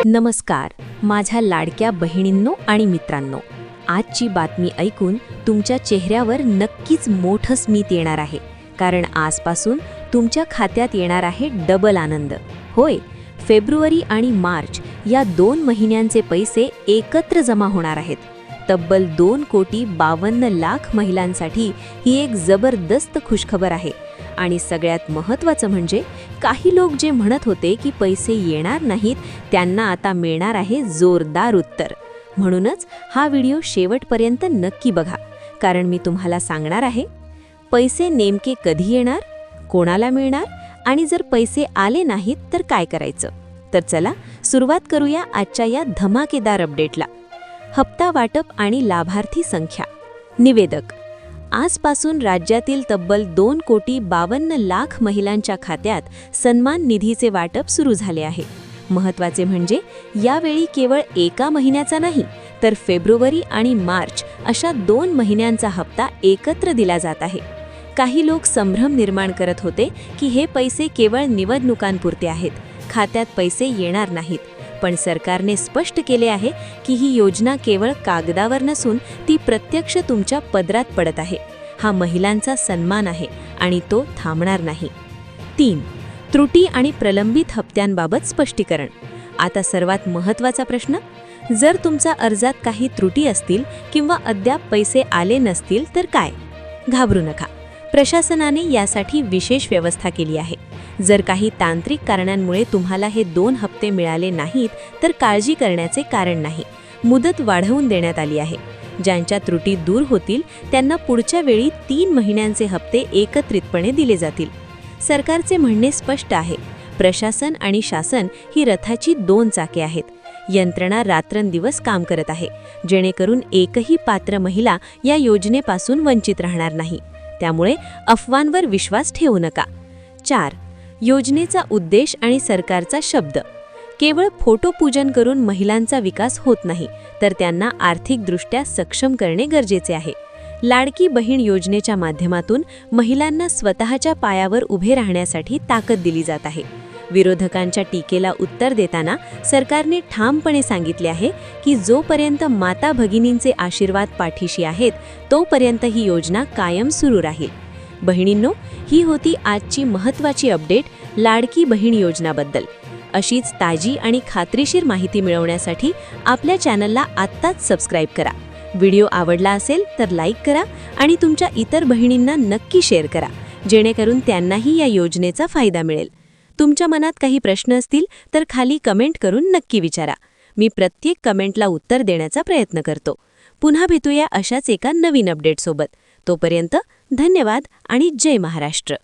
नमस्कार, माझ्या लाडक्या बहिणींनो आणि मित्रांनो. आजची बातमी ऐकून तुमच्या चेहऱ्यावर नक्कीच मोठं स्मित येणार आहे, कारण आजपासून तुमच्या खात्यात येणार आहे डबल आनंद. होय, फेब्रुवारी आणि मार्च या 2 महिन्यांचे पैसे एकत्र जमा होणार आहेत. तब्बल 2,52,00,000 महिलांसाठी ही एक जबरदस्त खुशखबर आहे. आणि सगळ्यात महत्त्वाचं म्हणजे काही लोक जे म्हणत होते की पैसे येणार नाहीत, त्यांना आता मिळणार आहे जोरदार उत्तर. म्हणूनच हा व्हिडिओ शेवटपर्यंत नक्की बघा, कारण मी तुम्हाला सांगणार आहे पैसे नेमके कधी येणार, कोणाला मिळणार आणि जर पैसे आले नाहीत तर काय करायचं. तर चला सुरुवात करूया आजच्या या धमाकेदार अपडेटला. हप्ता वाटप आणि लाभार्थी संख्या. निवेदक: आजपासून राज्यातील तब्बल 2,52,00,000 महिलांच्या खात्यात सन्मान निधीचे वाटप सुरू झाले आहे. महत्त्वाचे म्हणजे यावेळी केवळ एका महिन्याचा नाही, तर फेब्रुवारी आणि मार्च अशा 2 महिन्यांचा हप्ता एकत्र दिला जात आहे. काही लोक संभ्रम निर्माण करत होते की हे पैसे केवळ निवडणुकांपुरते आहेत, खात्यात पैसे येणार नाहीत. पण सरकारने स्पष्ट केले आहे की ही योजना केवळ कागदावर नसून ती प्रत्यक्ष तुमच्या पदरात पडत आहे. हा महिलांचा सन्मान आहे आणि तो थांबणार नाही. 3. त्रुटी आणि प्रलंबित हप्त्यांबाबत स्पष्टीकरण. आता सर्वात महत्त्वाचा प्रश्न: जर तुमचा अर्जात काही त्रुटी असतील किंवा अद्याप पैसे आले नसतील तर काय? घाबरू नका, प्रशासनाने यासाठी विशेष व्यवस्था केली आहे. जर काही तांत्रिक कारणांमुळे तुम्हाला हे 2 हप्ते मिळाले नाहीत तर काळजी करण्याचे कारण नाही. मुदत वाढवून देण्यात आली आहे. ज्यांच्या त्रुटी दूर होतील त्यांना पुढच्या वेळी 3 महिन्यांचे हप्ते एकत्रितपणे दिले जातील. सरकारचे म्हणणे स्पष्ट आहे. प्रशासन आणि शासन ही रथाची 2 चाके आहेत. यंत्रणा रात्रंदिवस काम करत आहे, जेणेकरून एकही पात्र महिला या योजनेपासून वंचित राहणार नाही. त्यामुळे अफवांवर विश्वास ठेवू नका. 4. योजनेचा उद्देश आणि सरकारचा शब्द. केवळ फोटोपूजन करून महिलांचा विकास होत नाही, तर त्यांना आर्थिकदृष्ट्या सक्षम करणे गरजेचे आहे. लाडकी बहीण योजनेच्या माध्यमातून महिलांना स्वतःच्या पायावर उभे राहण्यासाठी ताकद दिली जात आहे. विरोधकांच्या टीकेला उत्तर देताना सरकारने ठामपणे सांगितले आहे की जोपर्यंत माता भगिनींचे आशीर्वाद पाठीशी आहेत, तोपर्यंत ही योजना कायम सुरू राहील. बहिणींनो, ही होती आजची महत्त्वाची अपडेट लाडकी बहीण योजनाबद्दल. अशीच ताजी आणि खात्रीशीर माहिती मिळवण्यासाठी आपल्या चॅनलला आत्ताच सबस्क्राईब करा. व्हिडिओ आवडला असेल तर लाईक करा आणि तुमच्या इतर बहिणींना नक्की शेअर करा, जेणेकरून त्यांनाही या योजनेचा फायदा मिळेल. तुमच्या मनात काही प्रश्न असतील तर खाली कमेंट करून नक्की विचारा. मी प्रत्येक कमेंटला उत्तर देण्याचा प्रयत्न करतो. पुन्हा भेटूया अशाच एका नवीन अपडेटसोबत. तोपर्यंत धन्यवाद आणि जय महाराष्ट्र.